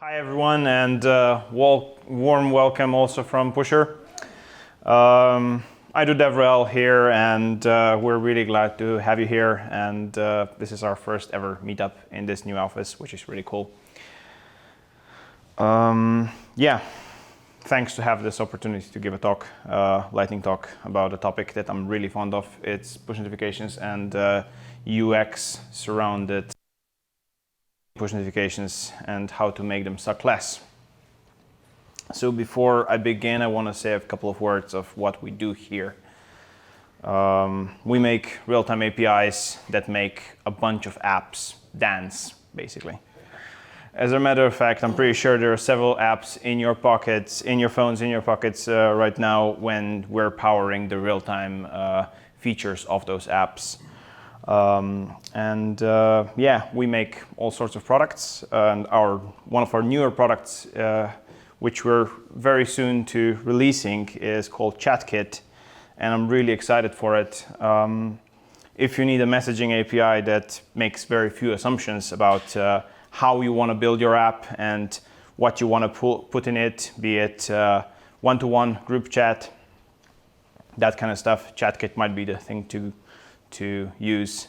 Hi everyone, and warm welcome also from Pusher. I do DevRel here, and we're really glad to have you here. And this is our first ever meetup in this new office, which is really cool. Thanks to have this opportunity to give a talk, lightning talk about a topic that I'm really fond of. It's push notifications and UX surrounded push notifications and how to make them suck less. So before I begin, I want to say a couple of words of what we do here. We make real-time APIs that make a bunch of apps dance, basically. As a matter of fact, I'm pretty sure there are several apps in your pockets, in your phones, in your pockets right now when we're powering the real-time features of those apps. We make all sorts of products, and one of our newer products, which we're very soon to releasing, is called ChatKit, and I'm really excited for it. If you need a messaging API that makes very few assumptions about how you want to build your app and what you want to put in it, be it one-to-one group chat, that kind of stuff, ChatKit might be the thing to use.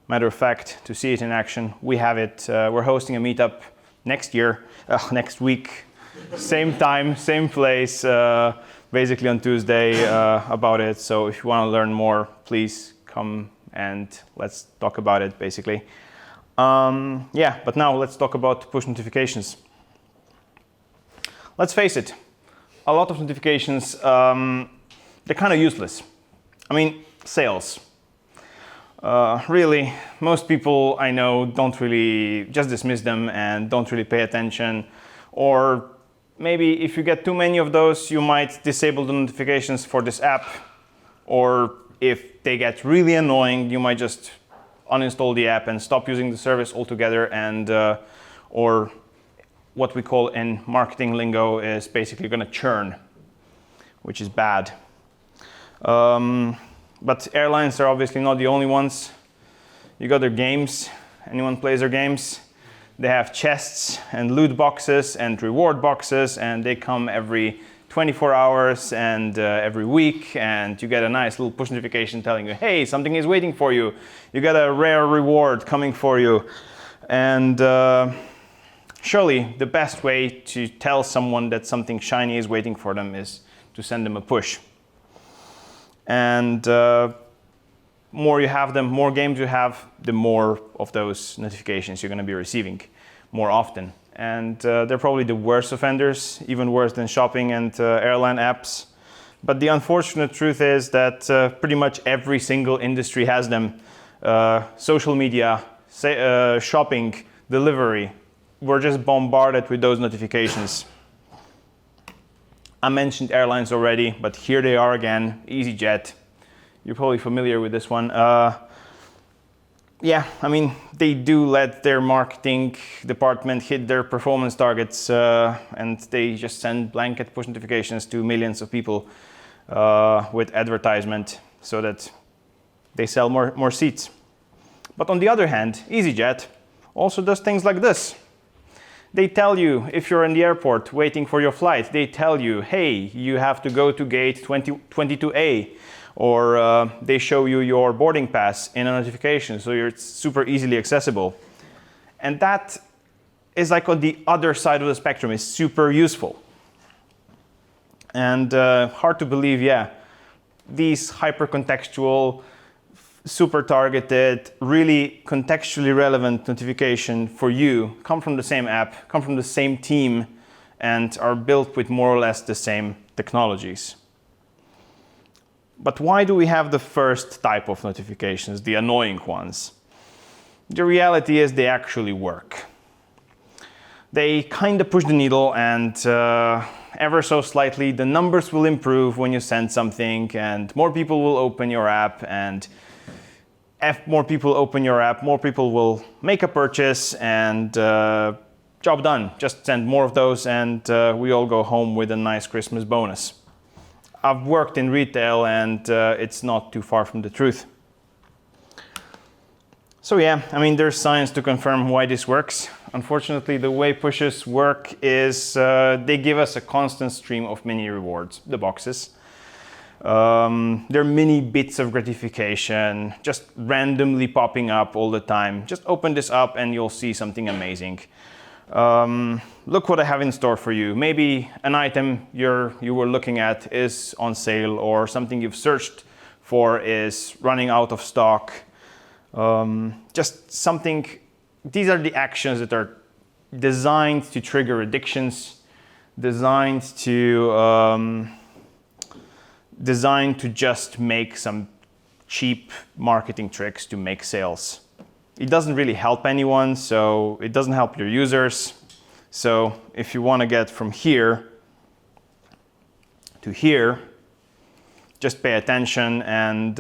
Matter of fact, to see it in action, we have it. We're hosting a meetup next week, same time, same place, basically on Tuesday about it. So if you want to learn more, please come and let's talk about it, basically. But now let's talk about push notifications. Let's face it, a lot of notifications, they're kind of useless. I mean, sales. Really, most people I know don't really just dismiss them and don't really pay attention. Or maybe if you get too many of those, you might disable the notifications for this app. Or if they get really annoying, you might just uninstall the app and stop using the service altogether. And or what we call in marketing lingo is basically going to churn, which is bad. But airlines are obviously not the only ones. You got their games. Anyone plays their games? They have chests and loot boxes and reward boxes, and they come every 24 hours and every week, and you get a nice little push notification telling you, hey, something is waiting for you. You got a rare reward coming for you. And surely the best way to tell someone that something shiny is waiting for them is to send them a push. And more you have them, more games you have, the more of those notifications you're going to be receiving more often. And they're probably the worst offenders, even worse than shopping and airline apps. But the unfortunate truth is that pretty much every single industry has them. Social media, shopping, delivery. We're just bombarded with those notifications. I mentioned airlines already, but here they are again, EasyJet. You're probably familiar with this one. They do let their marketing department hit their performance targets, and they just send blanket push notifications to millions of people with advertisement so that they sell more seats. But on the other hand, EasyJet also does things like this. They tell you, if you're in the airport waiting for your flight, they tell you, hey, you have to go to gate 22A. Or they show you your boarding pass in a notification, so it's super easily accessible. And that is like on the other side of the spectrum, is super useful. And hard to believe, these hyper-contextual, super targeted, really contextually relevant notification for you come from the same app, come from the same team, and are built with more or less the same technologies. But why do we have the first type of notifications, the annoying ones? The reality is they actually work. They kind of push the needle, and ever so slightly the numbers will improve when you send something, and more people will open your app, and if more people open your app, more people will make a purchase, and job done. Just send more of those, and we all go home with a nice Christmas bonus. I've worked in retail, and it's not too far from the truth. So yeah, I mean, there's science to confirm why this works. Unfortunately, the way pushes work is they give us a constant stream of mini rewards, the boxes. They're mini bits of gratification, just randomly popping up all the time. Just open this up and you'll see something amazing. Look what I have in store for you. Maybe an item you were looking at is on sale, or something you've searched for is running out of stock. Just something. These are the actions that are designed to trigger addictions, designed to just make some cheap marketing tricks to make sales. It doesn't really help anyone, so it doesn't help your users. So if you want to get from here to here, just pay attention and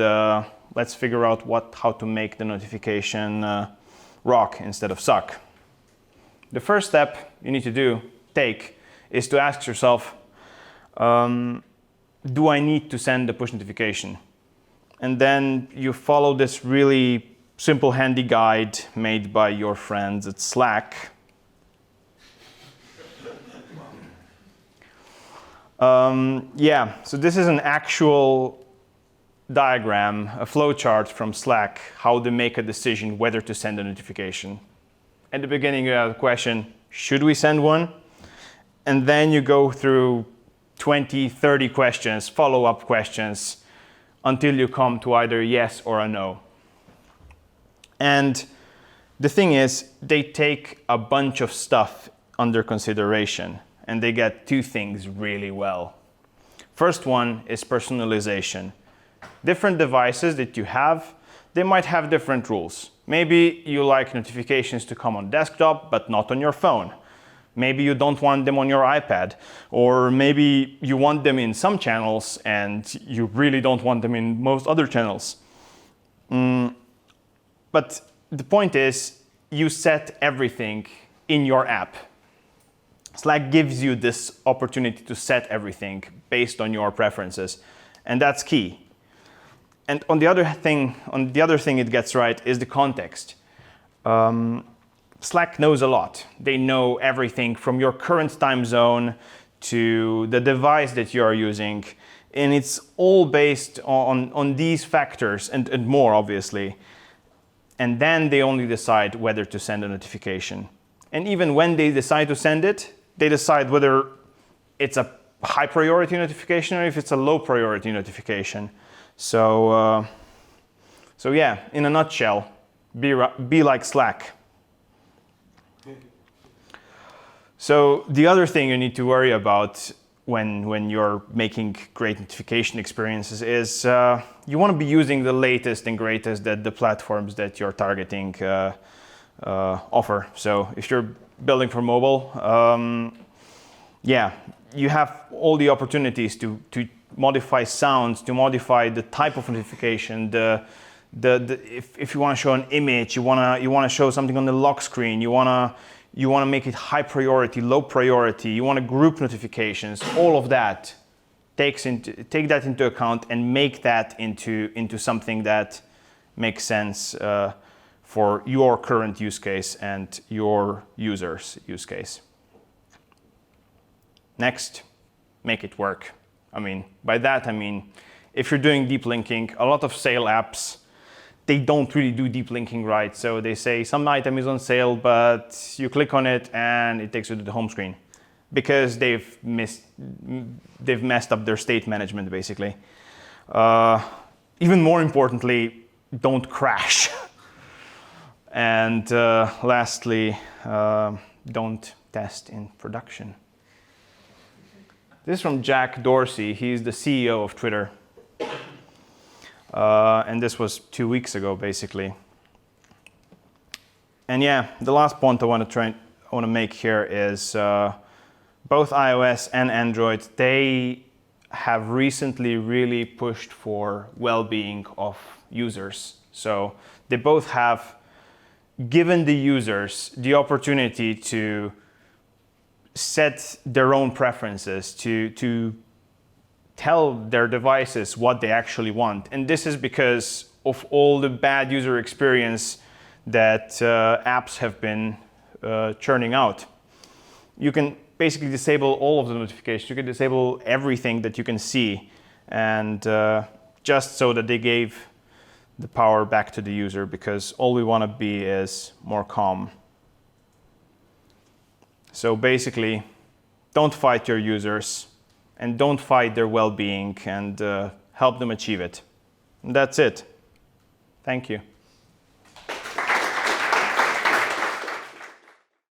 let's figure out how to make the notification rock instead of suck. The first step you need to take is to ask yourself, do I need to send a push notification? And then you follow this really simple handy guide made by your friends at Slack. So this is an actual diagram, a flowchart from Slack, how they make a decision whether to send a notification. At the beginning you have the question, should we send one? And then you go through 20, 30 questions, follow-up questions, until you come to either yes or a no. And the thing is, they take a bunch of stuff under consideration, and they get two things really well. First one is personalization. Different devices that you have, they might have different rules. Maybe you like notifications to come on desktop, but not on your phone. Maybe you don't want them on your iPad, or maybe you want them in some channels and you really don't want them in most other channels. But the point is, you set everything in your app. Slack gives you this opportunity to set everything based on your preferences, and that's key. And on the other thing it gets right is the context. Slack knows a lot. They know everything from your current time zone to the device that you are using. And it's all based on these factors and more, obviously. And then they only decide whether to send a notification. And even when they decide to send it, they decide whether it's a high priority notification or if it's a low priority notification. So yeah, in a nutshell, be like Slack. So the other thing you need to worry about when you're making great notification experiences is you want to be using the latest and greatest that the platforms that you're targeting offer. So if you're building for mobile, you have all the opportunities to modify sounds, to modify the type of notification. If you want to show an image, you want to show something on the lock screen, you want to make it high priority, low priority, you want to group notifications, all of that. Take that into account and make that into something that makes sense for your current use case and your user's use case. Next, make it work. By that I mean, if you're doing deep linking, a lot of sale apps, they don't really do deep linking right. So they say some item is on sale, but you click on it and it takes you to the home screen because they've messed up their state management, basically. Even more importantly, don't crash. And lastly, don't test in production. This is from Jack Dorsey. He's the CEO of Twitter. And this was 2 weeks ago, basically. And yeah, the last point I want to make here is both iOS and Android, they have recently really pushed for well-being of users. So they both have given the users the opportunity to set their own preferences, to tell their devices what they actually want. And this is because of all the bad user experience that apps have been churning out. You can basically disable all of the notifications. You can disable everything that you can see, and just so that they gave the power back to the user, because all we want to be is more calm. So basically, don't fight your users and don't fight their well-being, and help them achieve it. And that's it. Thank you.